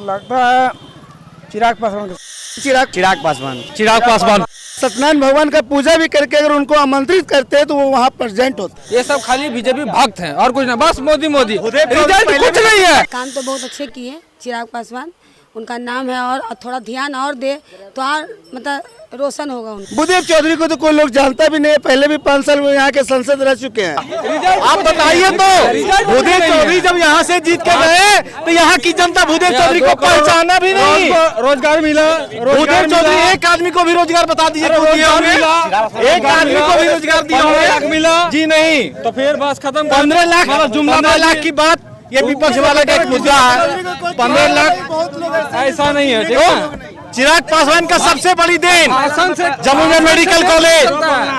लगता है चिराग पासवान। चिराग पासवान सत्यनारायण भगवान का पूजा भी करके अगर उनको आमंत्रित करते हैं तो वो वहाँ प्रेजेंट होते। ये सब खाली बीजेपी भक्त हैं और कुछ नहीं, बस मोदी मोदी, रिजल्ट कुछ नहीं है। काम तो बहुत अच्छे किए चिराग पासवान, उनका नाम है और थोड़ा ध्यान और दे तो और मतलब रोशन होगा उनको। भूदेव चौधरी को तो कोई लोग जानता भी नहीं, पहले भी 5 साल वो यहाँ के संसद रह चुके हैं। आप बताइए तो, भूदेव चौधरी जब यहाँ से जीत के गए तो यहाँ की जनता भूदेव चौधरी को पहचाना भी नहीं। रोजगार मिला, भूदेव चौधरी एक आदमी को भी रोजगार बता दीजिए, एक आदमी को भी रोजगार दिया मिला जी नहीं। तो फिर बस खत्म। 15 लाख की बात ये विपक्ष वाला का एक मुद्दा है। 15 लाख ऐसा नहीं है, ठीक है। चिराग पासवान का सबसे बड़ी देन जमुई में मेडिकल कॉलेज,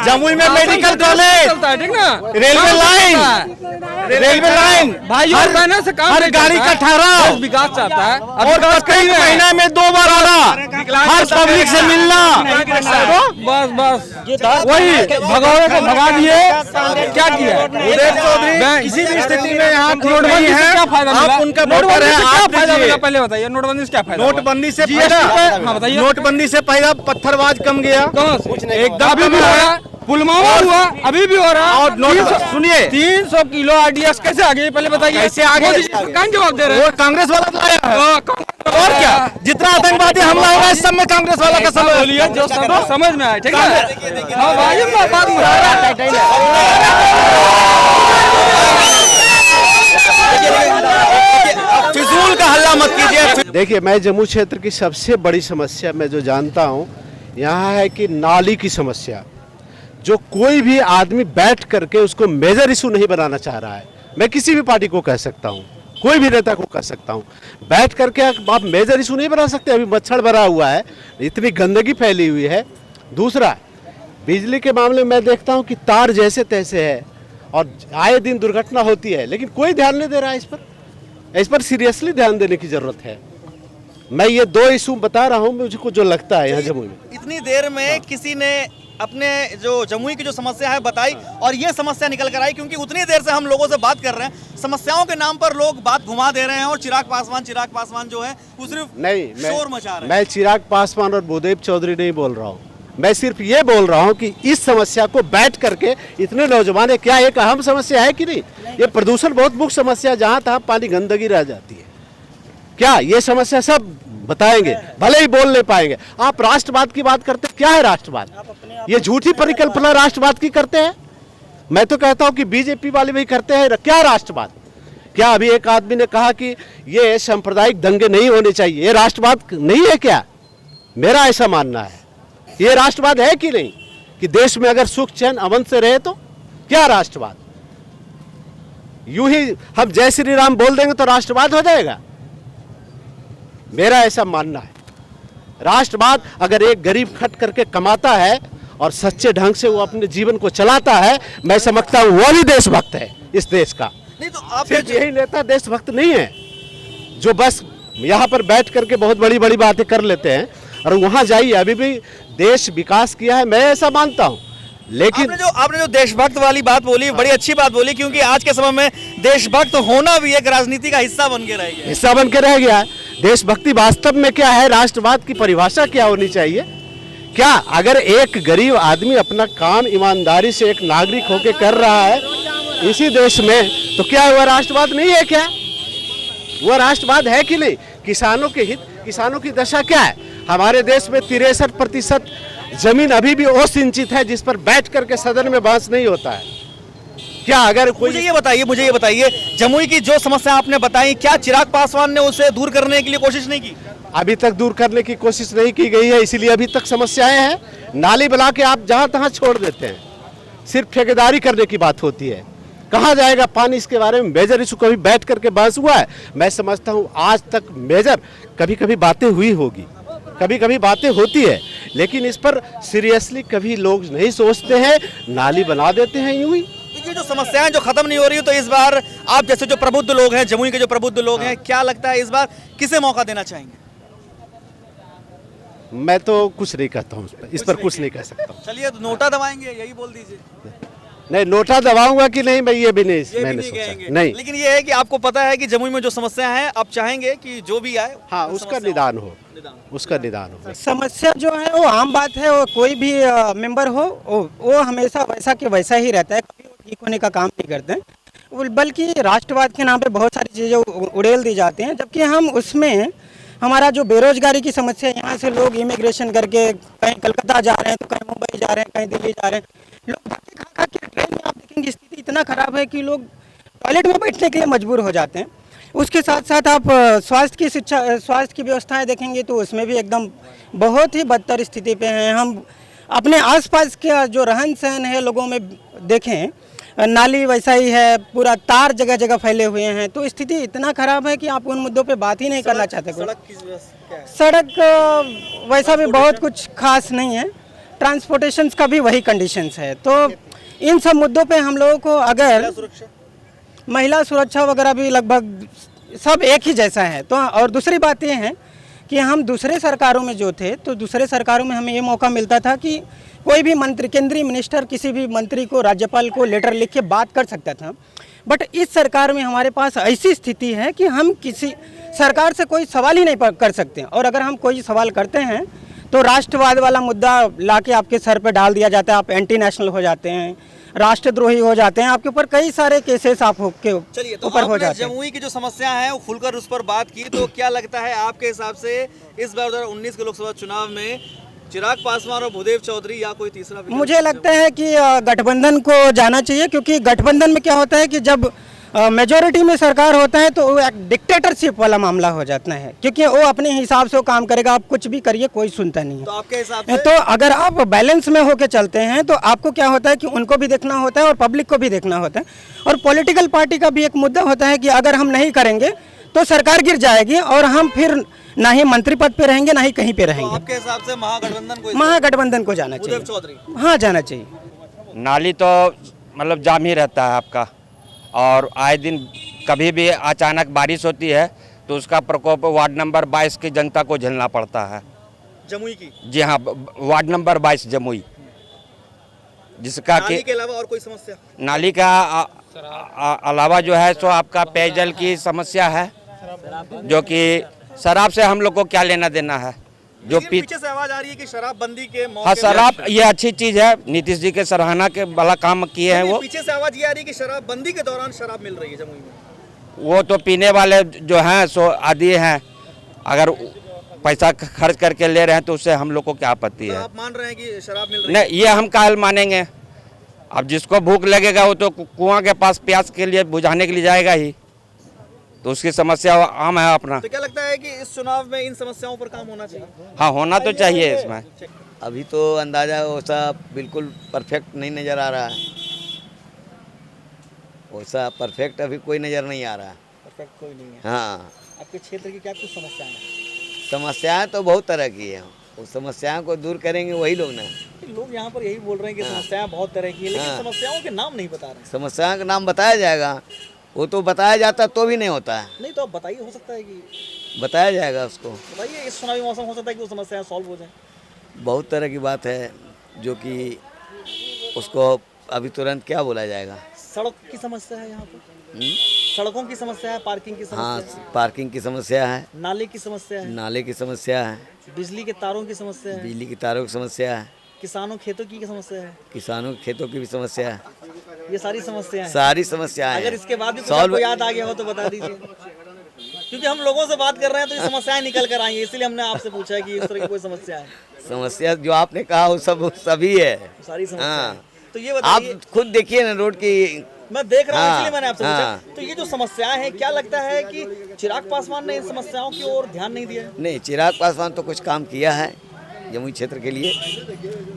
जमुई में मेडिकल कॉलेज, ठीक ना, रेलवे लाइन भाई और बहनों से काम हर गाड़ी का ठहराव, विकास चाहता है और कई महीना में 2 बार आना, हर पब्लिक से मिलना। बस वही भगवान को भगा दिए। क्या किया भूदेव चौधरी किसी भी स्थिति में यहाँ नोटबंदी से क्या फायदा मिला? आप उनका वोटर है, क्या फायदा मिला पहले बताइए। नोटबंदी से क्या फायदा? नोटबंदी से फायदा, नोटबंदी से फायदा पत्थरबाज कम गया, एकदम अभी भी हो रहा, पुलवामा हुआ, अभी भी हो रहा। और सुनिए 300 किलो आरडीएक्स कैसे आगे पहले बताइए। कैसे आगे? कौन जवाब दे रहे हैं? कांग्रेस वाला लाया है। और क्या, जितना आतंकवादी हमला होगा इस सब में कांग्रेस वाला का समझ बोलिए, जो समझ में आए, ठीक है। हाँ भाई बात फिजूल का हल्ला मत कीजिए। देखिए, मैं जम्मू क्षेत्र की सबसे बड़ी समस्या मैं जो जानता हूँ यहाँ है कि नाली की समस्या, जो कोई भी आदमी बैठ करके उसको मेजर इशू नहीं बनाना चाह रहा है। मैं किसी भी पार्टी को कह सकता हूँ, कोई भी नेता को कह सकता हूँ, बैठ करके आप मेजर इशू नहीं बना सकते। अभी मच्छर भरा हुआ है, इतनी गंदगी फैली हुई है। दूसरा, बिजली के मामले में मैं देखता हूँ कि तार जैसे तैसे है और आए दिन दुर्घटना होती है, लेकिन कोई ध्यान नहीं दे रहा है इस पर सीरियसली ध्यान देने की जरूरत है। मैं ये 2 इशू बता रहा हूँ मुझको जो लगता है यहाँ जमुई में। इतनी देर में किसी ने अपने जो जमुई की जो समस्या है बताई और ये समस्या निकल कर आई, क्योंकि उतनी देर से हम लोगों से बात कर रहे हैं, समस्याओं के नाम पर लोग बात घुमा दे रहे हैं और चिराग पासवान जो है वो सिर्फ नहीं, शोर मचा रहे हैं। मैं चिराग पासवान और भूदेव चौधरी नहीं बोल रहा हूँ, मैं सिर्फ ये बोल रहा हूँ कि इस समस्या को बैठ करके इतने नौजवान है, क्या एक अहम समस्या है कि नहीं? ये प्रदूषण बहुत मुख्य समस्या, जहाँ तहाँ पानी गंदगी रह जाती है। क्या ये समस्या सब बताएंगे, भले ही बोल नहीं पाएंगे। आप राष्ट्रवाद की बात करते, क्या है राष्ट्रवाद? ये झूठी परिकल्पना राष्ट्रवाद की करते हैं। मैं तो कहता हूं कि बीजेपी वाले भी करते हैं। क्या राष्ट्रवाद? क्या अभी एक आदमी ने कहा कि ये सांप्रदायिक दंगे नहीं होने चाहिए, ये राष्ट्रवाद नहीं है क्या? मेरा ऐसा मानना है। ये राष्ट्रवाद है कि नहीं कि देश में अगर सुख चैन अमन से रहे तो क्या राष्ट्रवाद? यूं ही हम जय श्री राम बोल देंगे तो राष्ट्रवाद हो जाएगा? मेरा ऐसा मानना है। राष्ट्रवाद अगर एक गरीब खट करके कमाता है और सच्चे ढंग से वो अपने जीवन को चलाता है, मैं समझता हूँ वो भी देशभक्त है इस देश का। नहीं तो आप सिर्फ यही नेता देशभक्त नहीं है जो बस यहाँ पर बैठ करके बहुत बड़ी बड़ी बातें कर लेते हैं, और वहाँ जाइए अभी भी देश विकास किया है, मैं ऐसा मानता हूँ। लेकिन आपने जो देशभक्त वाली बात बोली, बड़ी अच्छी बात बोली, क्योंकि आज के समय में देशभक्त होना भी एक राजनीति का हिस्सा बन के रह गया है। देशभक्ति वास्तव में क्या है? राष्ट्रवाद की परिभाषा क्या होनी चाहिए? क्या अगर एक गरीब आदमी अपना काम ईमानदारी से एक नागरिक होकर कर रहा है इसी देश में, तो क्या वह राष्ट्रवाद नहीं है? क्या वह राष्ट्रवाद है कि नहीं? किसानों के हित, किसानों की दशा क्या है? हमारे देश में 63% जमीन अभी भी असिंचित है, जिस पर बैठ करके सदन में बहस नहीं होता है। क्या अगर कोई मुझे ये बताइए जमुई की जो समस्या आपने बताई, क्या चिराग पासवान ने उसे दूर करने के लिए कोशिश नहीं की? अभी तक दूर करने की कोशिश नहीं की गई है, इसीलिए अभी तक समस्याएं हैं। नाली बना के आप जहां तहां छोड़ देते हैं, सिर्फ ठेकेदारी करने की बात होती है। कहाँ जाएगा पानी? इसके बारे में मेजर इशू कभी बैठ करके बहस हुआ है? मैं समझता हूँ आज तक मेजर कभी कभी बातें हुई होगी, कभी कभी बातें होती है, लेकिन इस पर सीरियसली कभी लोग नहीं सोचते हैं, नाली बना देते हैं यूं ही। ये जो समस्याएं जो खत्म नहीं हो रही, तो इस बार आप जैसे जो प्रबुद्ध लोग हैं, जमुई के जो प्रबुद्ध लोग हैं, क्या लगता है इस बार किसे मौका देना चाहेंगे? मैं तो कुछ नहीं कहता हूँ इस पर कुछ नहीं कह सकता हूँ। चलिए नोटा दबाएंगे, यही बोल दीजिए। नहीं, नोटा दबाऊंगा कि नहीं मैं ये भी नहीं मैंने सोचा नहीं। लेकिन ये है कि आपको पता है कि जमुई में जो समस्या है आप चाहेंगे कि जो भी आए हाँ, उसका निदान हो, उसका निदान हो। समस्या जो है वो आम बात है, वो कोई भी मेंबर हो वो हमेशा वैसा के वैसा ही रहता है, कभी वो ठीक होने का काम नहीं करते हैं, बल्कि राष्ट्रवाद के नाम पे बहुत सारी चीज़ें उड़ेल दी जाती हैं, जबकि हम उसमें हमारा जो बेरोजगारी की समस्या, यहाँ से लोग इमिग्रेशन करके कहीं कलकत्ता जा रहे हैं तो कहीं मुंबई जा रहे हैं, कहीं दिल्ली जा रहे हैं, लोग धक्के खा खा के ट्रेन में आप देखेंगे स्थिति इतना खराब है कि लोग टॉयलेट में बैठने के लिए मजबूर हो जाते हैं। उसके साथ साथ आप स्वास्थ्य की व्यवस्थाएं देखेंगे तो उसमें भी एकदम बहुत ही बदतर स्थिति पे हैं। हम अपने आसपास के जो रहन सहन है लोगों में देखें, नाली वैसा ही है, पूरा तार जगह जगह फैले हुए हैं, तो स्थिति इतना खराब है कि आप उन मुद्दों पे बात ही नहीं करना चाहते। सड़क वैसा भी बहुत कुछ खास नहीं है, ट्रांसपोर्टेशन का भी वही कंडीशंस है। तो इन सब मुद्दों पे हम लोगों को, अगर महिला सुरक्षा वगैरह भी लगभग सब एक ही जैसा है। तो और दूसरी बात ये है कि हम दूसरे सरकारों में जो थे, तो दूसरे सरकारों में हमें ये मौका मिलता था कि कोई भी मंत्री, केंद्रीय मिनिस्टर किसी भी मंत्री को, राज्यपाल को लेटर लिख के बात कर सकता था। बट इस सरकार में हमारे पास ऐसी स्थिति है कि हम किसी सरकार से कोई सवाल ही नहीं कर सकते, और अगर हम कोई सवाल करते हैं तो राष्ट्रवाद वाला मुद्दा लाके आपके सर पे डाल दिया जाता है, आप एंटी नेशनल हो जाते हैं, राष्ट्रद्रोही हो जाते हैं, आपके ऊपर कई सारे केसेस आप के ऊपर हो जाते हैं। जमुई की जो समस्या है वो खुलकर उस पर बात की, तो क्या लगता है आपके हिसाब से इस बार 2019 के लोकसभा चुनाव में चिराग पासवान और भूदेव चौधरी या कोई तीसरा? मुझे लगता है कि गठबंधन को जाना चाहिए, क्योंकि गठबंधन में क्या होता है कि जब मेजोरिटी में सरकार होता है तो वो एक डिक्टेटरशिप वाला मामला हो जाता है, क्योंकि वो अपने हिसाब से वो काम करेगा, आप कुछ भी करिए कोई सुनता नहीं है। तो आपके हिसाब से तो अगर आप बैलेंस में होके चलते हैं तो आपको क्या होता है कि उनको भी देखना होता है और पब्लिक को भी देखना होता है, और पॉलिटिकल पार्टी का भी एक मुद्दा होता है कि अगर हम नहीं करेंगे तो सरकार गिर जाएगी और हम फिर ना ही मंत्री पद पे रहेंगे ना ही कहीं पे रहेंगे। तो आपके हिसाब से महागठबंधन को जाना चाहिए, भूदेव चौधरी? हाँ, जाना चाहिए। नाली तो मतलब जाम ही रहता है आपका, और आए दिन कभी भी अचानक बारिश होती है तो उसका प्रकोप वार्ड नंबर 22 की जनता को झेलना पड़ता है। जमुई की? जी हाँ, वार्ड नंबर 22 जमुई, जिसका नाली के अलावा और कोई समस्या? नाली का अलावा जो है सो आपका पेयजल की समस्या है, जो कि शराब से हम लोग को क्या लेना देना है। जो पीछे से आवाज आ रही है कि शराबबंदी के मौके, हाँ, शराब ये अच्छी चीज है, नीतीश जी के सराहना के वाला काम किए हैं वो। पीछे से आवाज ये आ रही है कि शराबबंदी के दौरान शराब मिल रही है जमुई में। वो तो पीने वाले जो हैं सो आदि हैं, अगर पैसा खर्च करके ले रहे हैं तो उससे हम लोग को क्या आपत्ति है। आप मान रहे हैं कि शराब मिल रही है? नहीं, ये हम काल मानेंगे। अब जिसको भूख लगेगा वो तो कुआं के पास प्यास के लिए बुझाने के लिए जाएगा ही, तो उसकी समस्या आम है अपना। तो क्या लगता है कि इस चुनाव में इन समस्याओं पर काम होना चाहिए? हाँ, होना तो चाहिए इसमें। अभी तो अंदाजा वैसा बिल्कुल परफेक्ट नहीं नज़र आ रहा है, वैसा परफेक्ट अभी कोई नज़र नहीं आ रहा है। परफेक्ट कोई नहीं है? हाँ। आपके क्षेत्र की क्या कुछ समस्याएं हैं? समस्याएं तो बहुत तरह की हैं, उस समस्याओं को दूर करेंगे वही लोग ना। लोग यहाँ पर यही बोल रहे हैं कि समस्याएं बहुत तरह की है, लेकिन समस्याओं के नाम नहीं बता रहे। समस्याओं का नाम बताया जाएगा, वो तो बताया जाता तो भी नहीं होता है। नहीं तो आप बताइए, हो सकता है कि बताया जाएगा उसको। बताइए, इस चुनावी मौसम हो सकता है कि वो समस्याएं सॉल्व हो जाए। बहुत तरह की बात है जो कि उसको अभी तुरंत क्या बोला जाएगा। सड़क की समस्या है यहाँ पर, सड़कों की समस्या है, पार्किंग की समस्या हाँ, है, पार्किंग की समस्या है, नाले की समस्या है, नाले की समस्या है, बिजली के तारों की समस्या है, बिजली की तारों की समस्या है, किसानों खेतों की समस्या है, किसानों के खेतों की भी समस्या है। ये सारी समस्याएं हैं। सारी समस्याएं अगर इसके बाद भी कुछ आपको याद आ गया हो तो बता दीजिए, क्योंकि हम लोगों से बात कर रहे हैं तो ये समस्याएं निकल कर आई है, इसलिए हमने आपसे पूछा कि इस तरह की कोई समस्या है। समस्या जो आपने कहा वो सब सभी है, सारी समस्या। हाँ। तो ये बताइए, आप खुद देखिए ना रोड की। मैं देख रहा हूँ, हाँ, इसलिए मैंने आपसे पूछा। हाँ। तो ये जो समस्याएं हैं, क्या लगता है कि चिराग पासवान ने इन समस्याओं की ओर ध्यान नहीं दिया? नहीं, चिराग पासवान तो कुछ काम किया है जमुई क्षेत्र के लिए,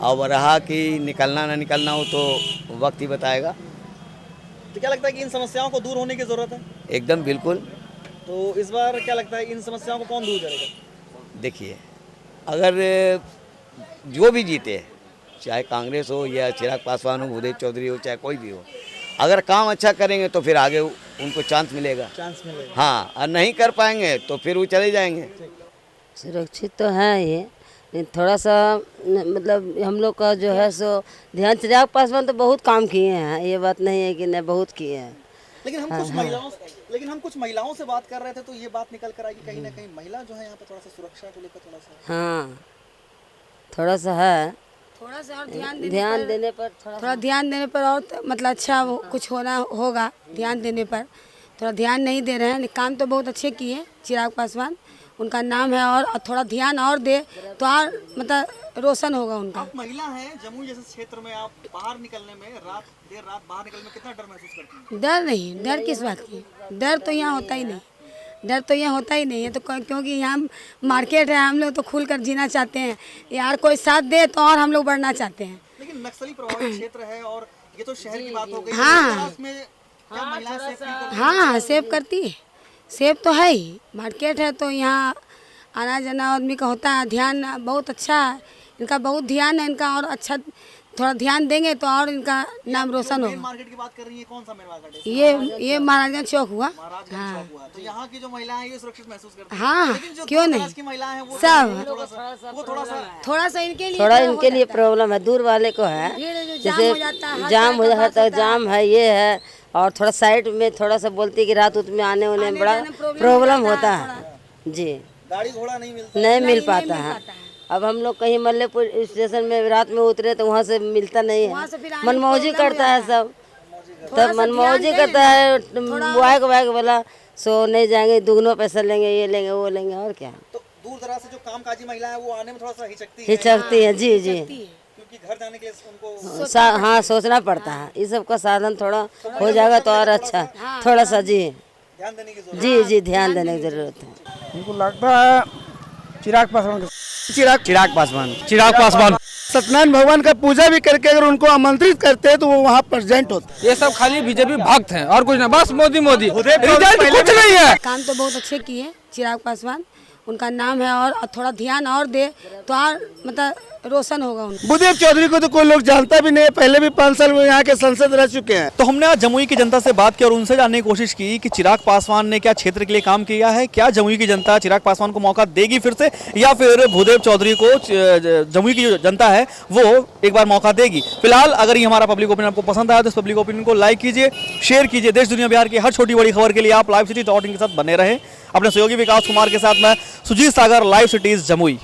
और रहा कि निकलना ना निकलना हो तो वक्त ही बताएगा। तो क्या लगता है कि इन समस्याओं को दूर होने की जरूरत है? एकदम बिल्कुल। तो इस बार क्या लगता है इन समस्याओं को कौन दूर करेगा? देखिए, अगर जो भी जीते, चाहे कांग्रेस हो या चिराग पासवान हो, भूदेव चौधरी हो, चाहे कोई भी हो, अगर काम अच्छा करेंगे तो फिर आगे उनको चांस मिलेगा। चांस मिलेगा। हाँ, और नहीं कर पाएंगे तो फिर वो चले जाएंगे। सुरक्षित तो है ये, थोड़ा सा मतलब हम लोग का जो है सो ध्यान, चिराग पासवान तो बहुत काम किए हैं, ये बात नहीं है कि नहीं, बहुत किए हैं। लेकिन हम कुछ महिलाओं से बात कर रहे थे तो ये बात निकल कर आई कि कहीं ना कहीं महिला जो है यहाँ पे थोड़ा सा सुरक्षा को लेकर थोड़ा सा, हाँ थोड़ा सा है, थोड़ा सा और ध्यान देने पर थोड़ा ध्यान देने पर और मतलब अच्छा कुछ होना होगा। ध्यान देने पर थोड़ा ध्यान नहीं दे रहे हैं। काम तो बहुत अच्छे किए चिराग पासवान, उनका नाम है, और थोड़ा ध्यान और दे तो और मतलब रोशन होगा उनका। आप महिला हैं, जमुई जैसे क्षेत्र में आप बाहर निकलने में देर रात बाहर निकलने में कितना डर महसूस करती हैं? डर नहीं, डर किस बात की, डर तो यहाँ होता ही नहीं, डर तो यहाँ होता ही नहीं है। तो क्योंकि यहाँ मार्केट है, हम लोग तो खुल कर जीना चाहते हैं, यार कोई साथ दे तो और हम लोग बढ़ना चाहते हैं। लेकिन नक्सली प्रभावित क्षेत्र है और ये तो शहर की बात हो गई। हाँ क्या महिलाएं सेफ फील करती हैं? हाँ सेव करती है, सेव तो है ही, मार्केट है तो यहाँ आना जाना आदमी का होता है। ध्यान बहुत अच्छा है इनका, बहुत ध्यान है इनका, और अच्छा थोड़ा ध्यान देंगे तो और इनका नाम रोशन होगा। मार्केट की बात कर रही है, कौन सा मेन मार्केट है? ये महाराजगंज चौक हुआ। महाराजगंज चौक हुआ। तो यहाँ की जो महिलाएं हैं ये सुरक्षित महसूस करती हैं। हाँ लेकिन जो क्यों दूर नहीं, दराज की महिलाएं हैं वो सब थोड़ा सा इनके लिए प्रॉब्लम है, दूर वाले को है, जैसे जाम हो जाता है, जाम है, ये है, और थोड़ा साइड में थोड़ा सा बोलती है कि रात उत में आने होने में बड़ा प्रॉब्लम होता है जी, गाड़ी घोड़ा नहीं मिल पाता है। अब हम लोग कहीं मल्लेपुर स्टेशन में रात में उतरे तो वहाँ से मिलता नहीं है, मनमौजी करता है सब, तब मनमौजी करता है, वाइक वाला सो नहीं जाएंगे, दुगनों पैसा लेंगे, ये लेंगे वो लेंगे, और क्या। तो दूर दराज से जो कामकाजी महिलाएं हैं वो आने में थोड़ा सा हिचकती है जी जी, क्योंकि घर जाने के लिए उनको हाँ सोचना पड़ता है, इस सब का साधन थोड़ा हो जाएगा तो और अच्छा, थोड़ा सा जी ध्यान देने की जरूरत जी जी ध्यान देने की जरूरत है। उनको लगता है चिराग पासवान, चिराग पासवान सत्यनारायण भगवान का पूजा भी करके अगर उनको आमंत्रित करते हैं तो वो वहाँ प्रेजेंट होते। ये सब खाली बीजेपी भक्त हैं और कुछ ना, बस मोदी मोदी, रिजल्ट कुछ नहीं है। काम तो बहुत अच्छे किए चिराग पासवान, उनका नाम है, और थोड़ा ध्यान और दे तो और मतलब रोशन होगा उनका। भूदेव चौधरी को तो कोई लोग जानता भी नहीं है, पहले भी 5 साल वो यहाँ के सांसद रह चुके हैं। तो हमने आज जमुई की जनता से बात की और उनसे जानने की कोशिश की कि चिराग पासवान ने क्या क्षेत्र के लिए काम किया है, क्या जमुई की जनता चिराग पासवान को मौका देगी फिर से, या फिर भूदेव चौधरी को जमुई की जो जनता है वो एक बार मौका देगी। फिलहाल अगर ये हमारा पब्लिक ओपिनियन आपको पसंद आया तो इस पब्लिक ओपिनियन को लाइक कीजिए, शेयर कीजिए। देश दुनिया बिहार की हर छोटी बड़ी खबर के लिए आप लाइव सिटी.in के साथ बने रहे। अपने सहयोगी विकास कुमार के साथ मैं सुजीत सागर, लाइव सिटीज जमुई।